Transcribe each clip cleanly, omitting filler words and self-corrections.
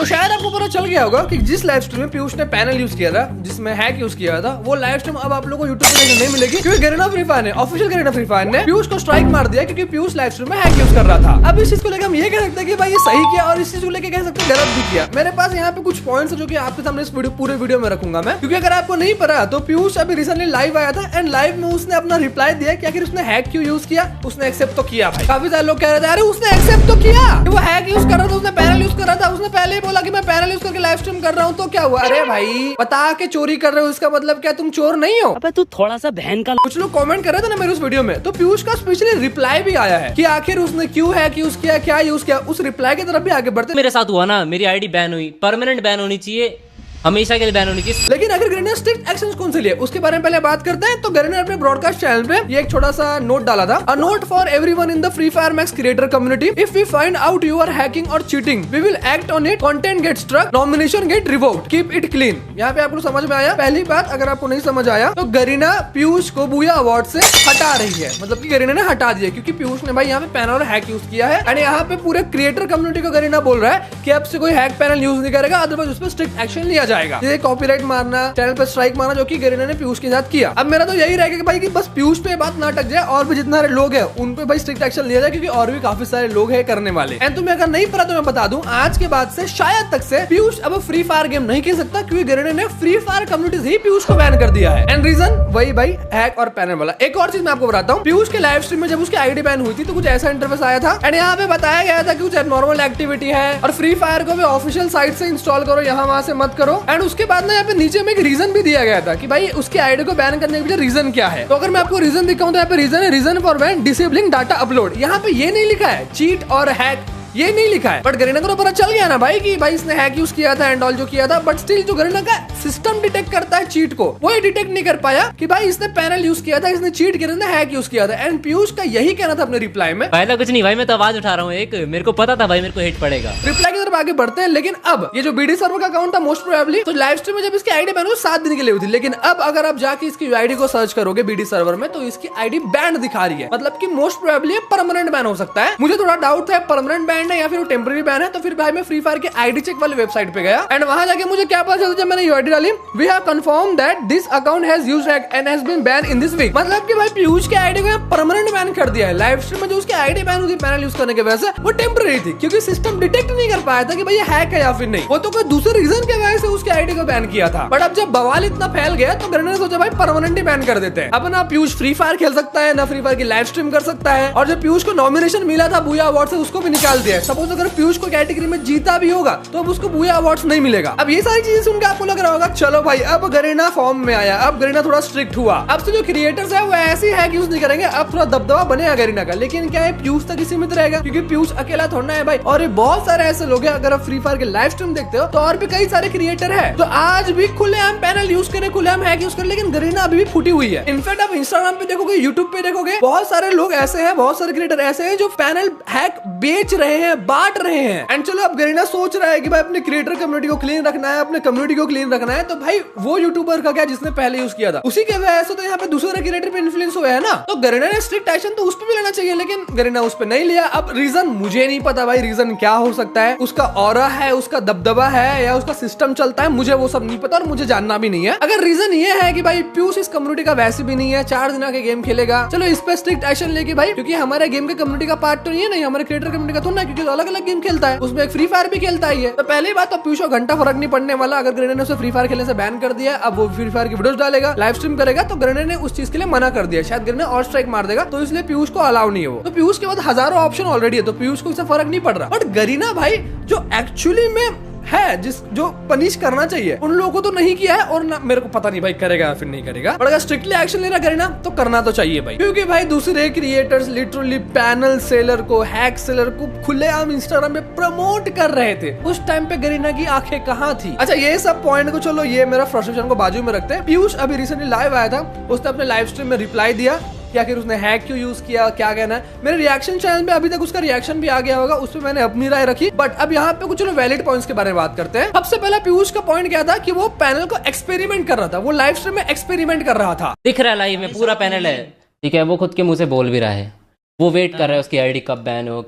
तो शायद आपको पता चल गया होगा कि जिस लाइव स्ट्रीम में पीयूष ने पैनल यूज किया था, जिसमें हैक यूज किया था, वो लाइव स्ट्रीम अब आप लोगों को यूट्यूब पे नहीं मिलेगी, क्योंकि गरीना फ्री फायर ने, ऑफिशियल गरीना फ्री फायर ने पीयूष को स्ट्राइक मार दिया क्योंकि पीयूष लाइव स्ट्रीम में हैक यूज कर रहा था। अब इस चीज को लेकर हम ये कह सकते हैं कि भाई ये सही किया, और इस चीज को लेकर कह सकते हैं गलत भी किया। मेरे पास यहाँ पे कुछ पॉइंट्स जो कि आपके सामने इस पूरे वीडियो में रखूंगा मैं, क्योंकि अगर आपको नहीं पता तो पीयूष अभी रिसेंटली लाइव आया था एंड लाइव में उसने अपना रिप्लाई दिया कि आखिर उसने हैक क्यों यूज किया। उसने एक्सेप्ट तो किया भाई, काफी सारे लोग कह रहे थे अरे उसने एक्सेप्ट तो किया, वो हैक यूज कर रहा था, उसने पैनल यूज कर रहा था, उसने पहले ही बोला कि मैं पैनल यूज करके लाइव स्ट्रीम कर रहा हूँ, तो क्या हुआ? अरे भाई बता के चोरी कर रहे हो, इसका मतलब क्या तुम चोर नहीं हो? अबे तू थोड़ा सा बहन का। कुछ लोग कमेंट कर रहे थे ना मेरे उस वीडियो में, तो पीयूष का स्पेशली रिप्लाई भी आया है कि आखिर उसने क्यों हैक यूज किया, क्या यूज किया। उस रिप्लाई की तरफ भी आगे बढ़ते। मेरे साथ हुआ ना, मेरी आईडी बैन हुई, परमानेंट बैन होनी चाहिए, हमेशा के लिए बैन होनी चाहिए। लेकिन अगर गरीना ने स्ट्रिक्ट एक्शंस कौन से लिए उसके बारे में पहले बात करते हैं। तो गरीना ने अपने ब्रॉडकास्ट चैनल पे ये एक छोटा सा नोट डाला था, a note for everyone in the Free Fire Max creator community, if we find out you are hacking और cheating we will act on it, content get struck, nomination get revoked, keep it clean. यहाँ पे आपको समझ में आया? पहली बात, अगर आपको नहीं समझ आया तो गरीना पीयूष को बूया अवार्ड से हटा रही है, मतलब कि गरीना ने हटा दिया क्योंकि पीयूष ने भाई यहाँ पे पैनल और हैक यूज किया है। एंड यहाँ पे पूरे क्रिएटर कम्युनिटी को गरीना बोल रहा है कि अब से कोई हैक पैनल यूज नहीं करेगा, अदरवाइज उस पर स्ट्रिक्ट एक्शन लिया जाएगा। ये कॉपीराइट मारना, चैनल पर स्ट्राइक मारना, जो कि गरीना ने पीयूष के साथ किया। अब मेरा तो यही रहेगा कि भाई कि बस पीयूष पे बात ना अटक जाए, और भी जितने सारे लोग हैं उन पे भाई स्ट्रिक्ट एक्शन लिया जाए, क्योंकि और भी काफी सारे लोग हैं करने वाले। एंड तुम्हें अगर नहीं पता तो मैं बता दूं, आज के बाद से शायद तक से पीयूष अब फ्री फायर गेम नहीं खेल सकता, क्योंकि गरीना ने फ्री फायर कम्युनिटी ही पीयूष को बैन कर दिया है। एंड रीजन वही भाई हैक और पैनल वाला। एक और चीज मैं आपको बताता हूँ, पीयूष के लाइव स्ट्रीम में जब उसकी आईडी बैन हुई थी तो कुछ ऐसा इंटरफेस आया था एंड यहाँ पे बताया गया था कि कुछ एबनॉर्मल एक्टिविटी है और फ्री फायर को भी ऑफिशियल साइट से इंस्टॉल करो, यहाँ वहां से मत करो। एंड उसके बाद ना यहाँ पे नीचे में एक रीजन भी दिया गया था कि भाई उसकी आईडी को बैन करने के पीछे रीजन क्या है। तो अगर मैं आपको रीजन दिखाऊं तो यहाँ पे रीजन है, reason for ban disabling data upload. यहाँ पे ये नहीं लिखा है चीट और हैक, ये नहीं लिखा है, बट गरीना को पता चल गया ना भाई कि भाई इसने हैक यूज किया था एंड ऑल जो किया था। बट स्टिल जो गरीना का सिस्टम डिटेक्ट करता है चीट को, वो डिटेक्ट नहीं कर पाया कि भाई इसने पैनल यूज किया था, इसने चीट किया था, हैक यूज किया था। एंड पीयूष का यही कहना था अपने रिप्लाई में, पहला कुछ नहीं भाई, मैं तो आवाज उठा रहा हूँ एक, मेरे को पता था भाई मेरे को हिट पड़ेगा। रिप्लाई की तरफ आगे बढ़ते हैं। लेकिन अब ये जो बीडी सर्वर का अकाउंट था मोस्ट प्रोबेबली, तो लाइव स्ट्रीम में जब इसकी आईडी बैन हुई 7 दिन के लिए हुई थी, लेकिन अब अगर आप जाके इसकी आईडी को सर्च करोगे बीडी सर्वर में तो इसकी आईडी बैन दिखा रही है, मतलब कि मोस्ट प्रोबेबली परमानेंट बैन हो सकता है। मुझे थोड़ा डाउट था परमानेंट बैन है या फिर टेम्पररी बैन है, तो फिर भाई मैं फ्री फायर के आईडी चेक वाली वेबसाइट पे गया एंड वहां जाके मुझे क्या पता चला जब मैंने यूआईडी डाली, we have confirm that this account has used hack and has been ban in this week. मतलब कि भाई पीयूष के आईडी को परमानेंट बैन कर दिया है। लाइव स्ट्रीम में जो उसकी आईडी बैन हुई थी पैनल यूज करने की वजह से, वो टेम्पररी थी क्योंकि सिस्टम डिटेक्ट नहीं कर पाया था कि भाई ये हैक है या फिर नहीं, वो तो कोई दूसरे रीजन के वजह से उसकी आईडी को बैन किया था। बट अब जब बवाल इतना फैल गया तो गरीना ने सोचा भाई परमानेंट ही बैन कर देते हैं। अब ना पीयूष फ्री फायर खेल सकता है, ना फ्री फायर की लाइव स्ट्रीम कर सकता है, और जो पीयूष को नॉमिनेशन मिला था बूया अवार्ड से उसको भी निकाल दिया है। सपोज अगर पीयूष को कैटेगरी में जीता भी होगा तो अब उसको बूया अवार्ड्स नहीं मिलेगा। अब ये सारी चीजें सुनकर आपको लग रहा होगा चलो भाई अब गरीना फॉर्म में आया, अब गरीना थोड़ा स्ट्रिक्ट हुआ, अब से जो क्रिएटर्स है वो ऐसे हैक यूज नहीं करेंगे, अब थोड़ा दबदबा बनेगा गरीना का। लेकिन क्या है, पीयूष तक ही सीमित रहेगा, क्योंकि पीयूष अकेला थोड़ा है भाई, और ये बहुत सारे ऐसे लोग हैं। अगर आप फ्री फायर के लाइव स्ट्रीम देखते हो तो और भी कई सारे क्रिएटर है तो आज भी खुलेआम पैनल यूज करें, खुलेआम हैक यूज करें, लेकिन गरीना अभी भी फूटी हुई है। इनफैक्ट आप इंस्टाग्राम पे देखोगे, यूट्यूब पे देखोगे, बहुत सारे लोग ऐसे हैं, बहुत सारे क्रिएटर ऐसे हैं जो पैनल हैक बेच रहे हैं, बांट रहे हैं। एंड चलो अब गरीना सोच रहा है कि भाई अपने क्रिएटर कम्युनिटी को क्लीन रखना है, अपने कम्युनिटी को क्लीन रखना है, तो भाई वो यूट्यूबर का क्या जिसने पहले यूज किया था उसी के वजह से तो यहाँ पे दूसरे क्रिएटर पे इन्फ्लुएंस हुआ है ना। तो गरीना ने स्ट्रिक्ट एक्शन तो उस पर भी लेना चाहिए, लेकिन गरीना उस पर नहीं लिया। अब रीजन मुझे नहीं पता भाई, रीजन क्या हो सकता है, उसका ऑरा है, उसका दबदबा है, या उसका सिस्टम चलता है, मुझे वो सब नहीं पता और मुझे जानना भी नहीं है। अगर रीजन ये है कि भाई पीयूष इस कम्युनिटी का वैसे भी नहीं है, 4 दिन के गेम खेलेगा, चलो इस पे स्ट्रिक्ट एक्शन लेके भाई, क्योंकि हमारे गेम के कम्युनिटी का पार्ट तो नहीं है, नहीं हमारे क्रिएटर कम्युनिटी का तो ना, क्योंकि अलग अलग गेम खेलता है, उसमें एक फ्री फायर भी खेलता है। तो पहली बात तो पीयूष को घंटा फर्क नहीं पड़ने वाला, अगर गरीना ने उसे फ्री फायर खेलने से बैन कर दिया, अब वो फ्री फायर की वीडियोस डालेगा, लाइव स्ट्रीम करेगा, तो गरीना ने उस चीज के लिए मना कर दिया, शायद गरीना और स्ट्राइक मार देगा, तो इसलिए पीयूष को अलाउ नहीं है वो। तो पीयूष के बाद हजारों ऑप्शन ऑलरेडी है, तो पीयूष को इससे फर्क नहीं पड़ रहा। बट गरीना भाई जो एक्चुअली में है, जो पनिश करना चाहिए उन लोगों को तो नहीं किया है, और ना मेरे को पता नहीं भाई करेगा या फिर नहीं करेगा। और अगर स्ट्रिक्टली एक्शन लेना करेना तो करना तो चाहिए भाई, क्योंकि भाई दूसरे क्रिएटर्स लिटरली पैनल सेलर को, हैक सेलर को खुलेआम इंस्टाग्राम पे प्रमोट कर रहे थे। उस टाइम पे गरीना की आंखें कहाँ थी? अच्छा ये सब पॉइंट को चलो, ये मेरा फ्रस्ट्रेशन को बाजू में रखते हैं। पीयूष अभी रिसेंटली लाइव आया था, उसने अपने लाइव स्ट्रीम में रिप्लाई दिया कि आखिर उसने हैक क्यों यूज किया, क्या कहना है। मेरे रिएक्शन चैनल पे अभी तक उसका रिएक्शन भी आ गया होगा, उस पर मैंने अपनी राय रखी। बट अब यहाँ पे कुछ वैलिड पॉइंट्स के बारे में बात करते हैं। सबसे पहला पीयूष का पॉइंट क्या था कि वो पैनल को एक्सपेरिमेंट कर रहा था, वो लाइव स्ट्रीम में एक्सपेरिमेंट कर रहा था। दिख रहा है लाइव में पूरा पैनल है, ठीक है, वो खुद के मुंह से बोल भी रहा है, वो वेट कर रहा है उसकी आईडी कब बैन हो,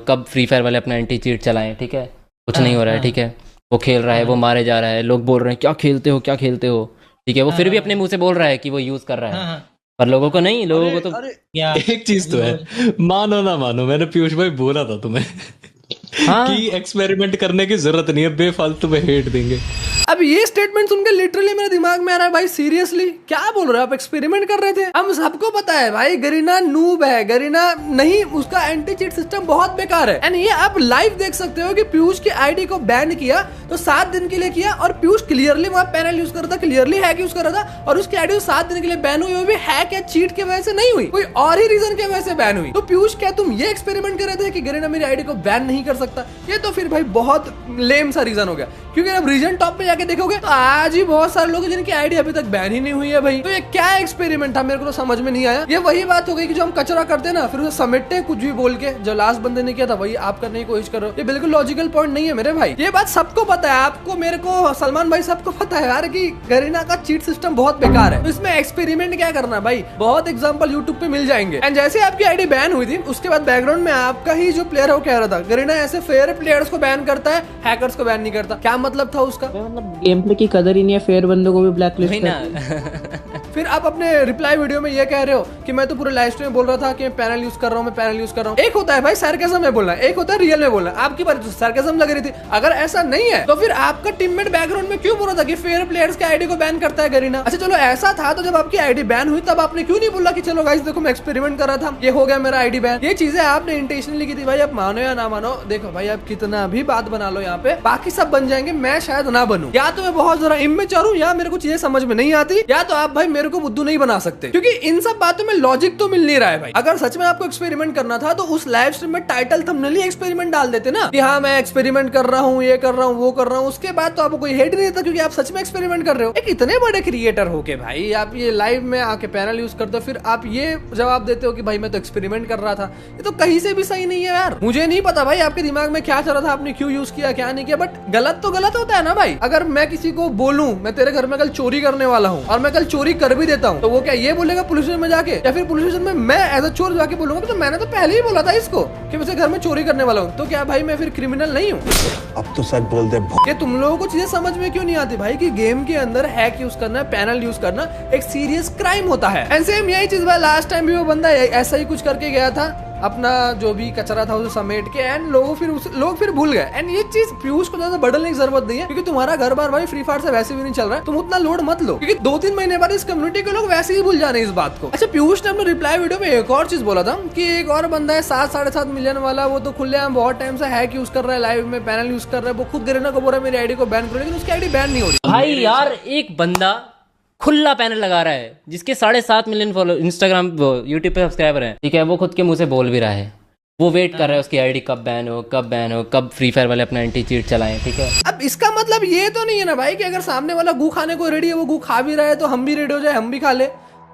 कब फ्री फायर वाले अपना एंटी चीट चलाएं, ठीक है, कुछ नहीं हो रहा है, ठीक है। वो खेल रहा है, वो मारे जा रहा है, लोग बोल रहे हैं क्या खेलते हो क्या खेलते हो, ठीक है, वो फिर भी अपने मुंह से बोल रहा है कि वो यूज कर रहा है, पर लोगों को नहीं, लोगों को तो क्या एक चीज तो है, मानो ना मानो, मैंने पीयूष भाई बोला था तुम्हें हाँ कि एक्सपेरिमेंट करने की जरूरत नहीं है, बेफालतू में हेट देंगे। अब ये स्टेटमेंट सुनकर लिटरली मेरे दिमाग में आ रहा है, भाई सीरियसली क्या बोल रहे हो आप? एक्सपेरिमेंट कर रहे थे? हम सबको पता है भाई गरीना नूब है, गरीना नहीं, उसका एंटी चीट सिस्टम बहुत बेकार है। एंड ये आप लाइव देख सकते हो कि पीयूष की आईडी को बैन किया तो 7 दिन के लिए किया, और पीयूष क्लियरली वहां पैनल यूज कर रहा था, क्लियरली हैक यूज कर रहा था, और उसकी आईडी 7 दिन के लिए बैन हुई, वो भी हैक या चीट की वजह से नहीं हुई, कोई और ही रीजन की वजह से बैन हुई। तो पीयूष क्या तुम ये एक्सपेरिमेंट कर रहे थे कि गरीना मेरी आईडी को बैन नहीं कर सकता? ये तो फिर भाई बहुत लेम सा रीजन हो गया, क्योंकि अब रीजन टॉप पे जाके देखोगे तो आज ही बहुत सारे लोग हैं जिनकी आईडी अभी तक बैन ही नहीं हुई है भाई। तो ये क्या एक्सपेरिमेंट था, मेरे को तो समझ में नहीं आया। ये वही बात हो गई कि जो हम कचरा करते हैं ना, फिर उसे समेटते हैं कुछ भी बोल के, जो लास्ट बंदे ने किया था वही आप करने की कोशिश करो। ये बिल्कुल लॉजिकल पॉइंट नहीं है मेरे भाई, ये बात सबको पता है, आपको, मेरे को, सलमान भाई, सबको पता है यार कि गरीना का चीट सिस्टम बहुत बेकार है। तो इसमें एक्सपेरिमेंट क्या करना भाई, बहुत एग्जाम्पल यूट्यूब पे मिल जाएंगे। एंड जैसे आपकी आईडी बैन हुई थी, उसके बाद बैकग्राउंड में आपका ही जो प्लेयर है वो कह रहा था गरीना ऐसे फेयर प्लेयर्स को बैन करता है, हैकर्स को बैन नहीं करता। क्या मतलब था उसका? मतलब गेम प्ले की कदर ही नहीं है, फेयर बंदों को भी ब्लैक लिस्ट वही ना फिर आप अपने रिप्लाई वीडियो में ये कह रहे हो कि मैं तो पूरे लाइव स्ट्रीम में बोल रहा था कि मैं पैनल यूज कर रहा हूँ, मैं पैनल यूज कर रहा हूँ। एक होता है भाई सरकाज़म में बोलना, एक होता है रियल में बोलना। आपकी बात तो सरकाज़म लग रही थी। अगर ऐसा नहीं है तो फिर आपका टीममेट बैकग्राउंड में क्यों बोल रहा था कि फेयर प्लेयर्स के आईडी को बैन करता है गरीना? अच्छा चलो ऐसा था, तो जब आपकी आईडी बैन हुई तब आपने क्यों नहीं बोला कि चलो गाइस देखो मैं एक्सपेरिमेंट कर रहा था, ये हो गया मेरा आईडी बैन? ये चीजें आपने इंटेंशनली की थी भाई, आप मानो या ना मानो। देखो भाई आप कितना भी बात बना लो यहाँ पे, बाकी सब बन जाएंगे, मैं शायद ना बनूं, या तो मैं बहुत जरा इमेच्योर हूं, या मेरे को चीजें समझ में नहीं आती, या तो आप भाई मेरे को बुद्धू नहीं बना सकते, क्योंकि इन सब बातों में लॉजिक तो मिल नहीं रहा है भाई। अगर सच में आपको एक्सपेरिमेंट करना था तो उस लाइव स्ट्रीम में टाइटल थंबनेल ही एक्सपेरिमेंट डाल देते ना, कि हाँ मैं एक्सपेरिमेंट कर रहा हूँ, ये कर रहा हूँ, वो कर रहा हूँ, उसके बाद तो आपको कोई हेट नहीं देता, क्योंकि आप सच में एक्सपेरिमेंट कर रहे हो। एक इतने बड़े क्रिएटर हो के भाई आप ये लाइव में आके पैनल यूज करते हो, फिर आप ये जवाब देते हो कि भाई मैं तो एक्सपेरिमेंट कर रहा था। ये तो कहीं से भी सही नहीं है यार। मुझे नहीं पता भाई आपके दिमाग में क्या चल रहा था, आपने क्यों यूज किया क्या नहीं किया, बट गलत तो गलत होता है ना भाई। अगर मैं किसी को बोलूं मैं तेरे घर में कल चोरी करने वाला हूँ और मैं कल चोरी कर भी देता हूँ, तो वो क्या ये बोलेगा पुलिस स्टेशन में जाके, या फिर पुलिस स्टेशन में मैं एज अ चोर जाके बोलूंगा तो मैंने तो पहले ही बोला था इसको कि मैं घर में चोरी करने वाला हूँ, तो क्या भाई मैं फिर क्रिमिनल नहीं हूँ? अब तो सच बोल दे। ये तुम लोगों को चीजें समझ में क्यों नहीं आती भाई कि गेम के अंदर हैक यूज करना, पैनल यूज करना एक सीरियस क्राइम होता है। एंड सेम यही चीज भाई लास्ट टाइम भी वो बंदा ऐसा ही कुछ करके गया था, अपना जो भी कचरा था उसे समेट के, एंड लोग फिर भूल गए। एंड ये चीज पीयूष को ज्यादा बदलने की जरूरत नहीं है, क्योंकि तुम्हारा घर बार भाई फ्री फायर से वैसे भी नहीं चल रहा है, तुम उतना लोड मत लो, क्योंकि 2-3 महीने बाद इस कम्युनिटी के लोग वैसे ही भूल जाने इस बात को। अच्छा पीयूष ने अपने रिप्लाई वीडियो में एक और चीज बोला था कि एक और बंदा है 7-7.5 मिलियन वाला, वो तो खुलेआम बहुत टाइम से हैक यूज कर रहा है, लाइव में पैनल यूज कर रहा है, वो खुद गरीना को बोल रहा है मेरी आईडी को बैन करो, लेकिन उसकी आईडी बैन नहीं हो रही। भाई यार एक बंदा खुला पैनल लगा रहा है जिसके 7.5 मिलियन फॉलो इंस्टाग्राम यूट्यूब पे सब्सक्राइबर हैं, ठीक है, वो खुद के मुंह से बोल भी रहा है, वो वेट कर रहा है उसकी आईडी कब बैन हो, कब फ्री फायर वाले अपना एंटी चीट चलाएं, ठीक है। अब इसका मतलब ये तो नहीं है ना भाई कि अगर सामने वाला गू खाने को रेडी है, वो गू खा भी रहा है तो हम भी रेडी हो जाए, हम भी खा ले,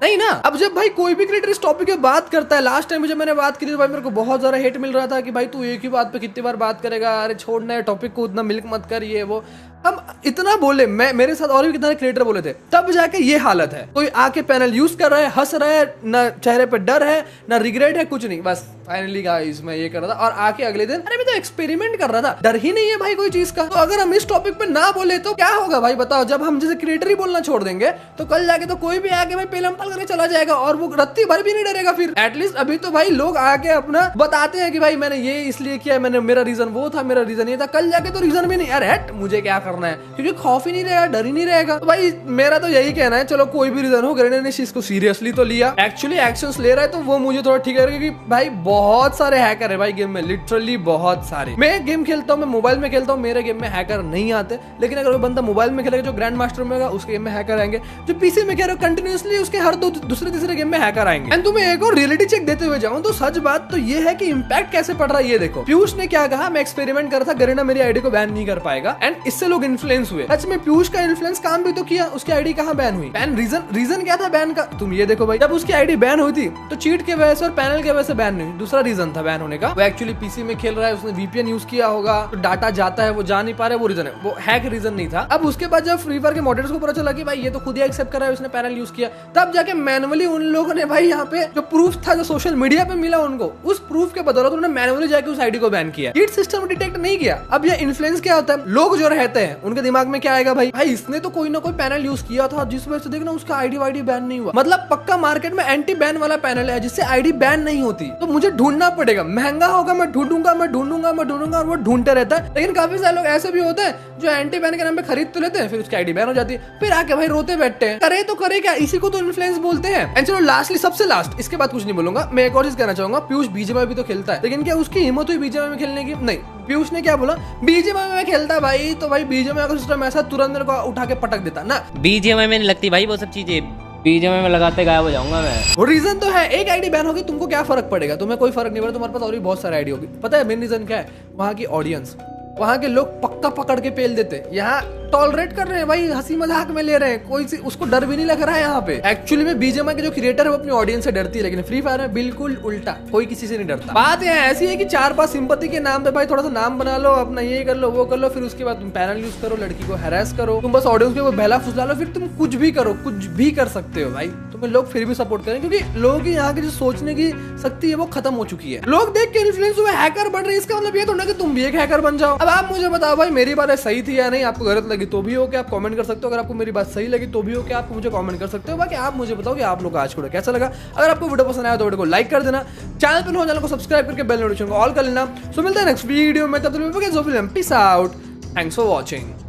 नहीं ना। अब जब भाई कोई भी क्रिएटर इस टॉपिक पे बात करता है, लास्ट टाइम जब मैंने बात की थी भाई मेरे को बहुत ज्यादा हेट मिल रहा था कि भाई तू एक ही बात पे कितनी बार बात करेगा, अरे छोड़ना है टॉपिक को, उतना मिल्क मत कर, ये वो। हम इतना बोले, मेरे साथ और भी कितने क्रिएटर बोले थे, तब जाके ये हालत है। कोई आके पैनल यूज कर रहा है, हंस रहा है, ना चेहरे पे डर है ना रिग्रेट है, कुछ नहीं, बस फाइनली गाइस मैं ये कर रहा था, और आके अगले दिन अरे मैं तो एक्सपेरिमेंट कर रहा था, डर ही नहीं है भाई कोई चीज का। तो अगर हम इस टॉपिक पे ना बोले तो क्या होगा भाई बताओ? जब हम जैसे क्रिएटर ही बोलना छोड़ देंगे तो कल जाके तो कोई भी आके भाई पेलम पल करके चला जाएगा, और वो रत्ती भर भी नहीं डरेगा फिर। एटलीस्ट अभी तो भाई लोग आके अपना बताते हैं कि भाई मैंने ये इसलिए किया, मैंने मेरा रीजन वो था, मेरा रीजन ये था, कल जाके तो रीजन भी नहीं, यार हट मुझे क्या करना है, क्योंकि खौफ ही नहीं रहेगा, डर ही नहीं रहेगा। तो भाई मेरा तो यही कहना है, चलो कोई भी रीजन हो, गरीना ने इस चीज को सीरियसली तो लिया, एक्चुअली एक्शंस ले रहा है, तो वो मुझे थोड़ा ठीक है, क्योंकि भाई बहुत सारे हैकर है भाई गेम में, लिटरली बहुत सारे। मैं गेम खेलता हूँ, मैं मोबाइल में खेलता हूँ, मेरे गेम में हैकर नहीं आते, लेकिन अगर वो बंदा मोबाइल में खेलेगा जो ग्रैंड मास्टर में होगा उसके गेम में हैकर आएंगे, जो पीसी में खेल रहे कंटिन्यूअसली उसके हर दूसरे तीसरे गेम में हैकर आएंगे। एंड तुम्हें एक और रियलिटी चेक देते हुए जाऊं तो सच बात तो ये है कि इंपैक्ट कैसे पड़ रहा है ये देखो। पीयूष ने क्या कहा, मैं एक्सपेरिमेंट कर रहा था, गरीना मेरी आईडी को बैन नहीं कर पाएगा, एंड इससे लोग लोग इन्फ्लुएंस हुए। सच में पीयूष का इन्फ्लुएंस काम भी तो किया, उसकी आईडी कहाँ बैन हुई? बैन रीजन क्या था बैन का? तुम ये देखो भाई, जब उसकी आईडी बैन हुई थी तो चीट के वजह से और पैनल के वजह से बैन नहीं हुई। दूसरा रीजन था बैन होने का, वो एक्चुअली पीसी में खेल रहा है, उसने वीपीएन यूज किया होगा, तो डाटा जाता है, वो जा नहीं पा रहा है, वो रीजन है, वो हैक रीजन नहीं था। अब उसके बाद जब फ्री फायर के मॉडरेटर्स को पता चला कि भाई ये तो खुद ही एक्सेप्ट कर रहा है, उसने पैनल यूज किया, तब जाके मैनुअली उन लोगों ने भाई यहाँ पे जो प्रूफ था, जो सोशल मीडिया पे मिला उनको, उस प्रूफ के बदौलत उन्होंने मैनुअली जाके उस आईडी को बैन किया। चीट सिस्टम डिटेक्ट नहीं किया। अब ये इन्फ्लुएंस क्या होता है, लोग जो रहते हैं उनके दिमाग में क्या आएगा, भाई इसने तो कोई ना कोई पैनल यूज किया था जिस वजह से देखना उसका आईडी वाईडी बैन नहीं हुआ। मतलब पक्का मार्केट में एंटी बैन वाला पैनल है जिससे आईडी बैन नहीं होती, तो मुझे ढूंढना पड़ेगा, महंगा होगा, मैं ढूंढूंगा और वो ढूंढते रहता है। लेकिन काफी सारे लोग ऐसे भी होते हैं जो एंटी बैन के नाम पे खरीद तो लेते हैं, फिर उसकी आईडी बैन हो जाती है, फिर आके भाई रोते बैठते हैं। करे तो करे क्या, इसी को तो इन्फ्लुएंस बोलते हैं। एंड चलो लास्टली, सबसे लास्ट, इसके बाद कुछ नहीं बोलूंगा, मैं एक और चीज कहना चाहूंगा। पीयूष बीजीएमआई भी तो खेलता है, लेकिन क्या उसकी हिम्मत हुई बीजीएमआई में खेलने की? नहीं। पीयूष ने क्या बोला, बीजीएमआई में खेलता भाई, तो भाई बीजीएमआई का सिस्टम ऐसा तुरंत मेरे को उठा के पटक देता ना। बीजीएमआई में नहीं लगती भाई वो सब चीजें, बीजीएमआई में लगाते गायब हो जाऊंगा मैं। वो रीजन तो है, एक आईडी बैन होगी, तुमको क्या फर्क पड़ेगा? तुम्हें कोई फर्क नहीं पड़ेगा, तुम्हारे पास और भी बहुत सारी आईडी होगी। पता है मेन रीजन क्या है? वहाँ की ऑडियंस, वहाँ के लोग पक्का पकड़ के पेल देते हैं। यहाँ टॉलरेट कर रहे हैं भाई, हंसी मजाक में ले रहे हैं, कोई सी उसको डर भी नहीं लग रहा है यहाँ पे। एक्चुअली में बीजीएमआई के जो क्रिएटर है वो अपनी ऑडियंस से डरती है, लेकिन फ्री फायर में बिल्कुल उल्टा, कोई किसी से नहीं डरता। बात यहाँ ऐसी है कि 4-5 सिंपैथी के नाम पे भाई थोड़ा सा नाम बना लो, अपना ये कर लो, वो कर लो, फिर उसके बाद तुम पैनल यूज करो, लड़की को हैरेस करो, तुम बस ऑडियंस पे वो बहला फुसला लो, फिर तुम कुछ भी करो, कुछ भी कर सकते हो भाई, तुम्हें लोग फिर भी सपोर्ट करें, क्योंकि लोगों की यहाँ की जो सोचने की शक्ति है वो खत्म हो चुकी है। लोग देख के इन्फ्लुएंस हुए, हैकर बढ़ रहे हैं, इसका मतलब ये तो ना कि तुम भी एक हैकर बन जाओ। अब आप मुझे बताओ भाई, मेरी बात सही थी या नहीं? आपको गलत लगी तो भी हो, क्या आप कमेंट कर सकते हो? अगर आपको मेरी बात सही लगी तो भी हो, क्या आप मुझे कमेंट कर सकते हो? बाकी आप मुझे बताओ कि आप लोग आज को कैसा लगा। अगर आपको वीडियो पसंद आया तो वीडियो को लाइक कर देना, चैनल पर हो चैनल को सब्सक्राइब करके बेल नोटिफिकेशन को ऑल कर लेना। सो मिलते हैं नेक्स्ट वीडियो में, तब तक peace out, thanks for watching.